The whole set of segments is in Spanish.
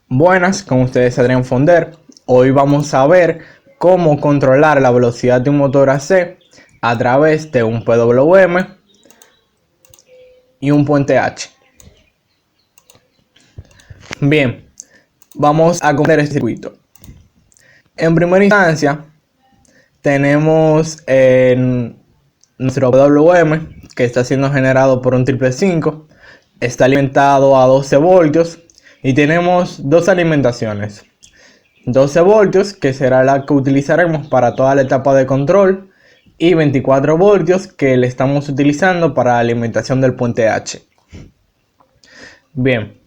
Buenas, con ustedes Adrián Fonder. Hoy vamos a ver cómo controlar la velocidad de un motor AC a través de un PWM y un puente H. Bien, vamos a conocer este circuito. En primera instancia, tenemos nuestro PWM que está siendo generado por un 555. Está alimentado a 12 voltios y tenemos dos alimentaciones. 12 voltios, que será la que utilizaremos para toda la etapa de control, y 24 voltios que le estamos utilizando para la alimentación del puente H. Bien,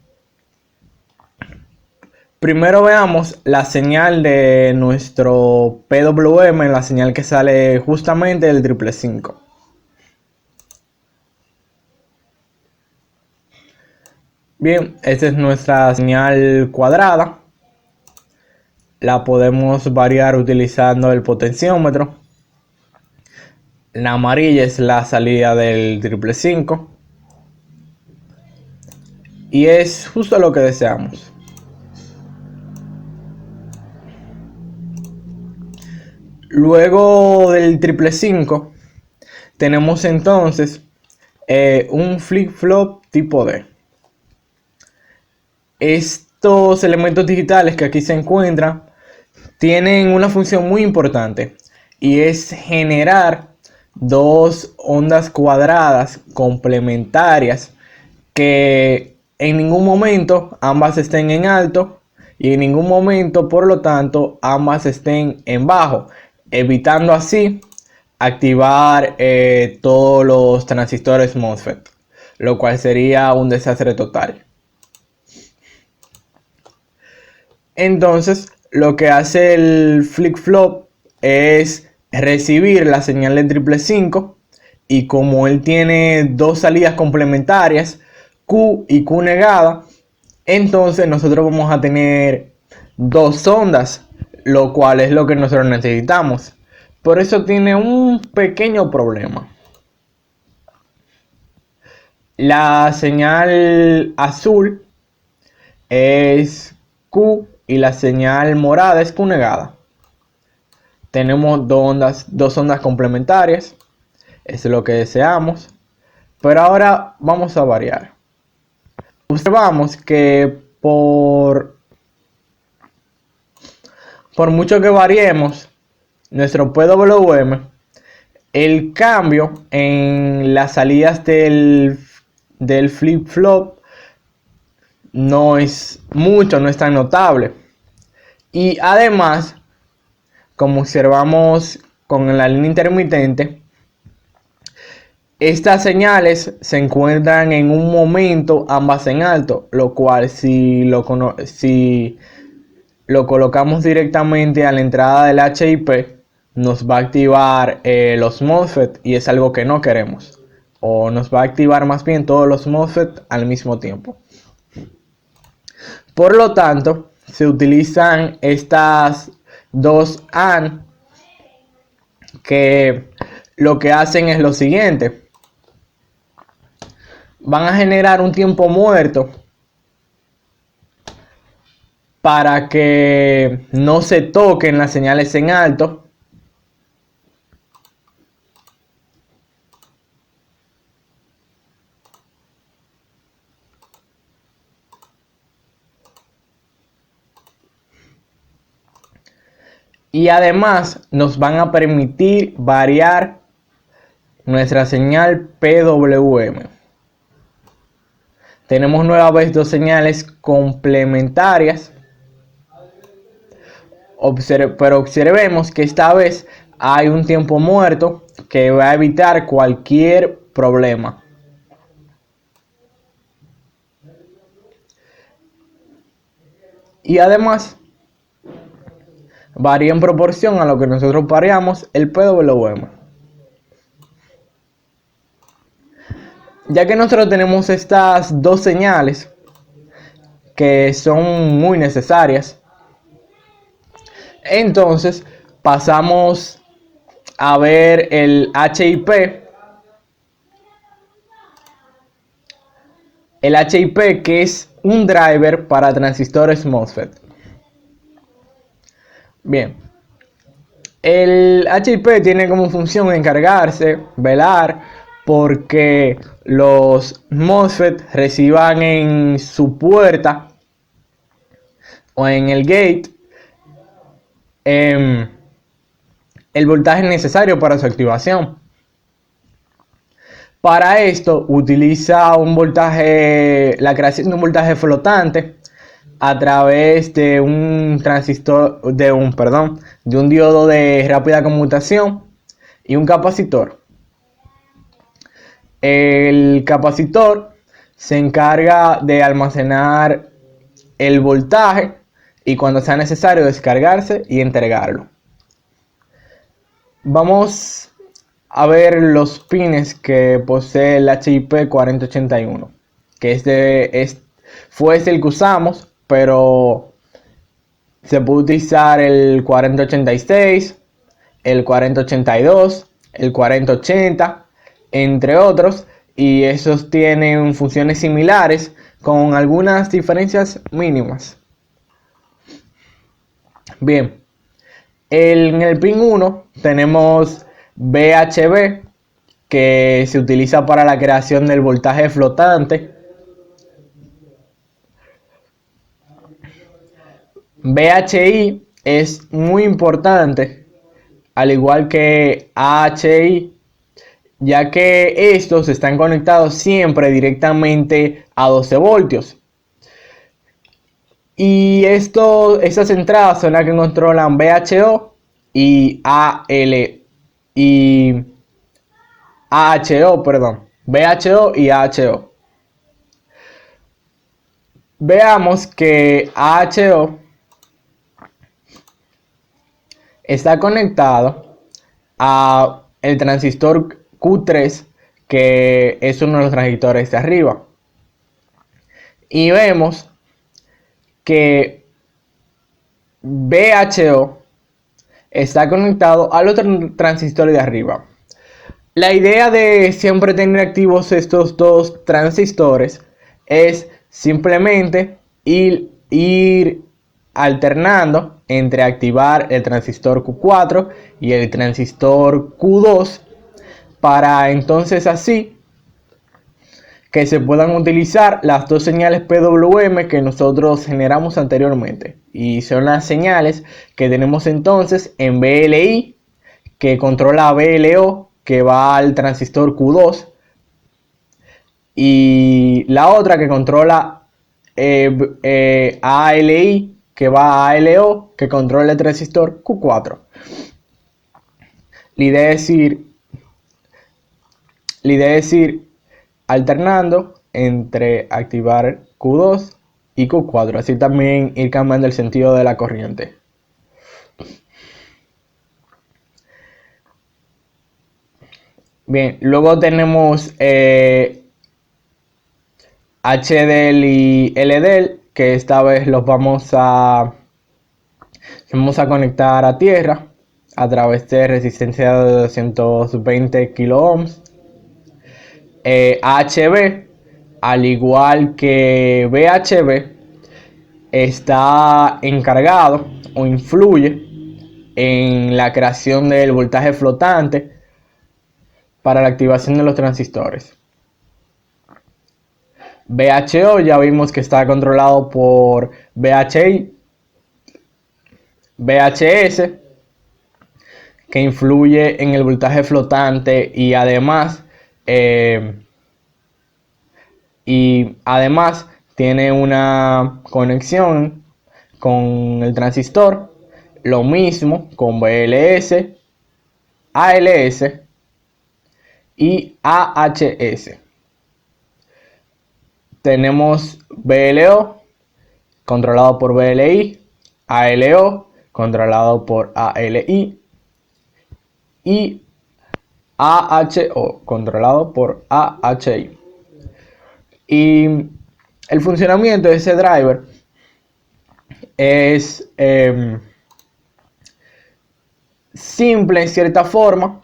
primero veamos la señal de nuestro PWM, la señal que sale justamente del 555. Bien, esta es nuestra señal cuadrada. La podemos variar utilizando el potenciómetro. La amarilla es la salida del 555 y es justo lo que deseamos. Luego del 555 tenemos entonces un flip-flop tipo D. Estos elementos digitales que aquí se encuentran tienen una función muy importante y es generar dos ondas cuadradas complementarias que en ningún momento ambas estén en alto y en ningún momento, por lo tanto, ambas estén en bajo, evitando así activar todos los transistores MOSFET, lo cual sería un desastre total. Entonces, lo que hace el flip-flop es recibir la señal de 555 y como él tiene dos salidas complementarias, Q y Q negada, entonces nosotros vamos a tener dos ondas, lo cual es lo que nosotros necesitamos. Por eso tiene un pequeño problema. La señal azul es Q y la señal morada es Q negada. Tenemos dos ondas complementarias. Eso es lo que deseamos. Pero ahora vamos a variar. Observamos que por mucho que variemos nuestro PWM, el cambio en las salidas del flip-flop no es mucho, no es tan notable. Y además, como observamos con la línea intermitente, estas señales se encuentran en un momento ambas en alto, lo cual si lo colocamos directamente a la entrada del HIP, nos va a activar los MOSFET y es algo que no queremos. O nos va a activar más bien todos los MOSFET al mismo tiempo. Por lo tanto, se utilizan estas dos AND que lo que hacen es lo siguiente. Van a generar un tiempo muerto para que no se toquen las señales en alto. Y además nos van a permitir variar nuestra señal PWM. Tenemos nueva vez dos señales complementarias. Pero observemos que esta vez hay un tiempo muerto que va a evitar cualquier problema. Y además varía en proporción a lo que nosotros variamos el PWM. Ya que nosotros tenemos estas dos señales que son muy necesarias, entonces pasamos a ver el HIP. El HIP, que es un driver para transistores MOSFET. Bien, el HIP tiene como función encargarse, velar, porque los MOSFET reciban en su puerta o en el gate el voltaje necesario para su activación. Para esto utiliza la creación de un voltaje flotante a través de un transistor, de un diodo de rápida conmutación y un capacitor. El capacitor se encarga de almacenar el voltaje y cuando sea necesario descargarse y entregarlo. Vamos a ver los pines que posee el HIP 4081, que fue el que usamos, pero se puede utilizar el 4086, el 4082, el 4080, entre otros, y esos tienen funciones similares con algunas diferencias mínimas. Bien, en el pin 1 tenemos VHV, que se utiliza para la creación del voltaje flotante. VHI es muy importante, al igual que AHI, ya que estos están conectados siempre directamente a 12 voltios. Y estas entradas son las que controlan VHO y AHO, VHO y AHO. Veamos que AHO está conectado a el transistor Q3, que es uno de los transistores de arriba. Y vemos que VHO está conectado al otro transistor de arriba. La idea de siempre tener activos estos dos transistores es simplemente ir alternando entre activar el transistor Q4 y el transistor Q2 para entonces así que se puedan utilizar las dos señales PWM que nosotros generamos anteriormente, y son las señales que tenemos entonces en VLI, que controla VLO, que va al transistor Q2, y la otra que controla ALI, que va a ALO, que controla el transistor Q4. La idea es ir alternando entre activar Q2 y Q4, así también ir cambiando el sentido de la corriente. Bien, luego tenemos HDL y LDL, que esta vez los vamos a conectar a tierra a través de resistencia de 220 kilo ohms. HV, al igual que VHV, está encargado o influye en la creación del voltaje flotante para la activación de los transistores. VHO ya vimos que está controlado por VHI, VHS, que influye en el voltaje flotante y además tiene una conexión con el transistor. Lo mismo con VLS, ALS y AHS. Tenemos VLO controlado por VLI, ALO controlado por ALI y AHO controlado por AHI. Y el funcionamiento de ese driver es simple en cierta forma.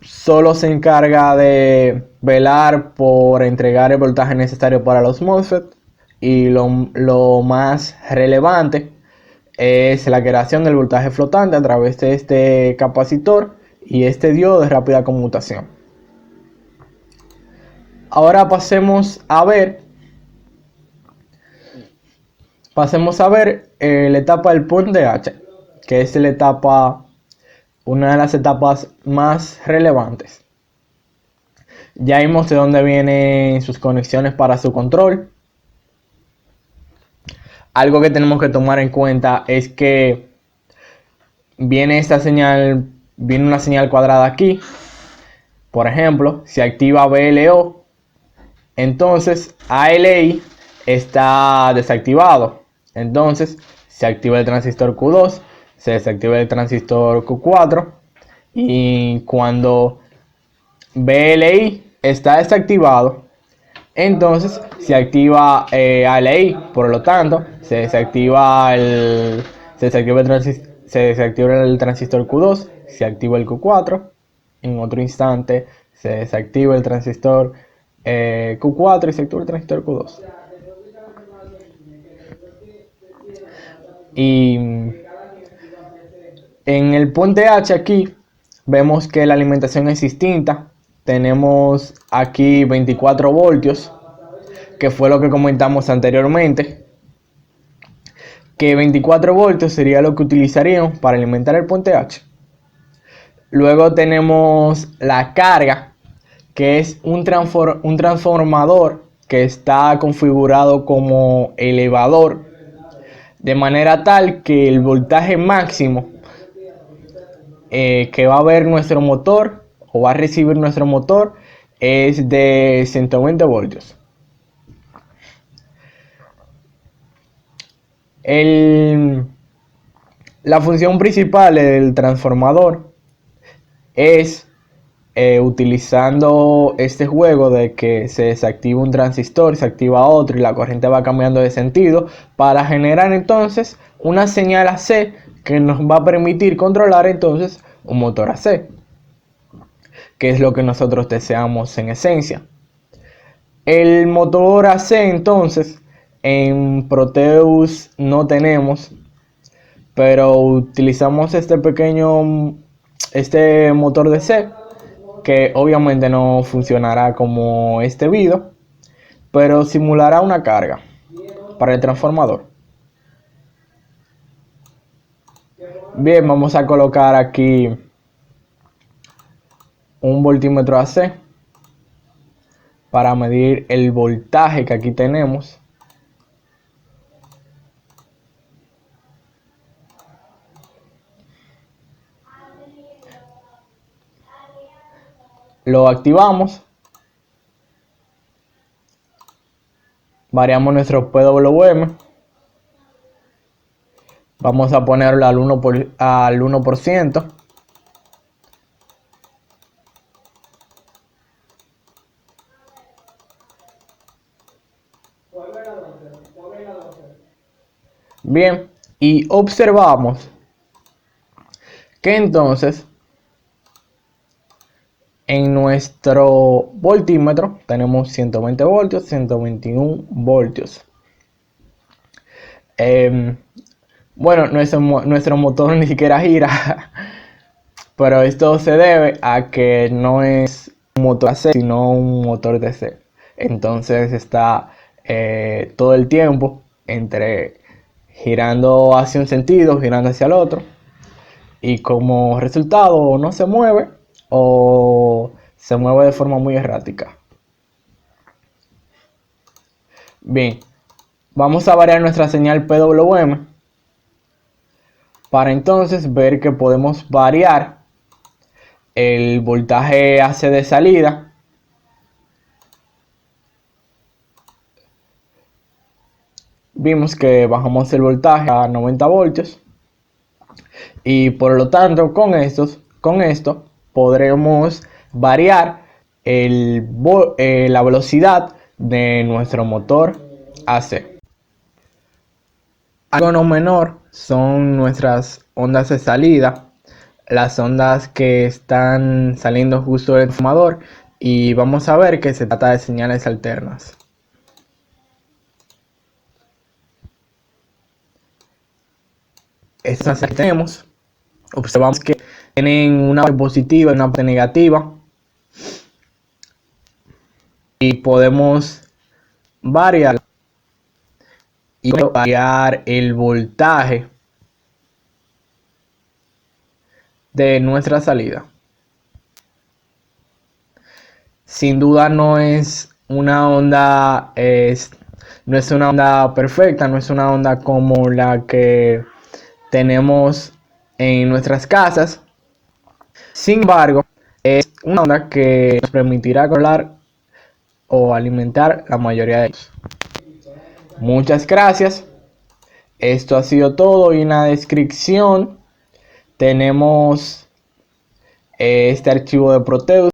Solo se encarga de velar por entregar el voltaje necesario para los MOSFET, y lo más relevante es la creación del voltaje flotante a través de este capacitor y este diodo de rápida conmutación. Ahora pasemos a ver la etapa del puente H, que es una de las etapas más relevantes. Ya vimos de dónde vienen sus conexiones para su control. Algo que tenemos que tomar en cuenta es que viene una señal cuadrada aquí. Por ejemplo, si activa VLO, entonces ALI está desactivado. Entonces se activa el transistor Q2, se desactiva el transistor Q4, y cuando VLI está desactivado, entonces se activa ALI. Por lo tanto, se desactiva el transistor Q2, se activa el Q4. En otro instante se desactiva el transistor Q4 y se activa el transistor Q2. Y en el puente H aquí vemos que la alimentación es distinta. Tenemos aquí 24 voltios, que fue lo que comentamos anteriormente, que 24 voltios sería lo que utilizaríamos para alimentar el puente H. Luego tenemos la carga, que es un transformador que está configurado como elevador, de manera tal que el voltaje máximo que va a ver nuestro motor o va a recibir nuestro motor es de 120 voltios. La función principal del transformador es utilizando este juego de que se desactiva un transistor, se activa otro y la corriente va cambiando de sentido, para generar entonces una señal AC que nos va a permitir controlar entonces un motor AC, que es lo que nosotros deseamos en esencia. El motor AC entonces en Proteus no tenemos, pero utilizamos este motor DC, que obviamente no funcionará como este video, pero simulará una carga para el transformador. Bien, vamos a colocar aquí un voltímetro AC para medir el voltaje que aquí tenemos. Lo activamos, variamos nuestro PWM, vamos a ponerlo al 1%. Bien, y observamos que entonces en nuestro voltímetro tenemos 120 voltios, 121 voltios. Bueno, nuestro motor ni siquiera gira, pero esto se debe a que no es un motor AC, sino un motor DC. Entonces está todo el tiempo girando hacia un sentido, girando hacia el otro, y como resultado no se mueve o se mueve de forma muy errática. Bien, vamos a variar nuestra señal PWM para entonces ver que podemos variar el voltaje AC de salida. Vimos que bajamos el voltaje a 90 voltios y por lo tanto con esto podremos variar la velocidad de nuestro motor AC. Algo no menor son nuestras ondas de salida, las ondas que están saliendo justo del transformador y vamos a ver que se trata de señales alternas. Estas que tenemos, observamos que tienen una parte positiva y una parte negativa, y podemos variar el voltaje de nuestra salida. Sin duda no es una onda, no es una onda perfecta, no es una onda como la que tenemos en nuestras casas. Sin embargo, es una onda que nos permitirá controlar o alimentar la mayoría de ellos. Muchas gracias. Esto ha sido todo, y en la descripción tenemos este archivo de Proteus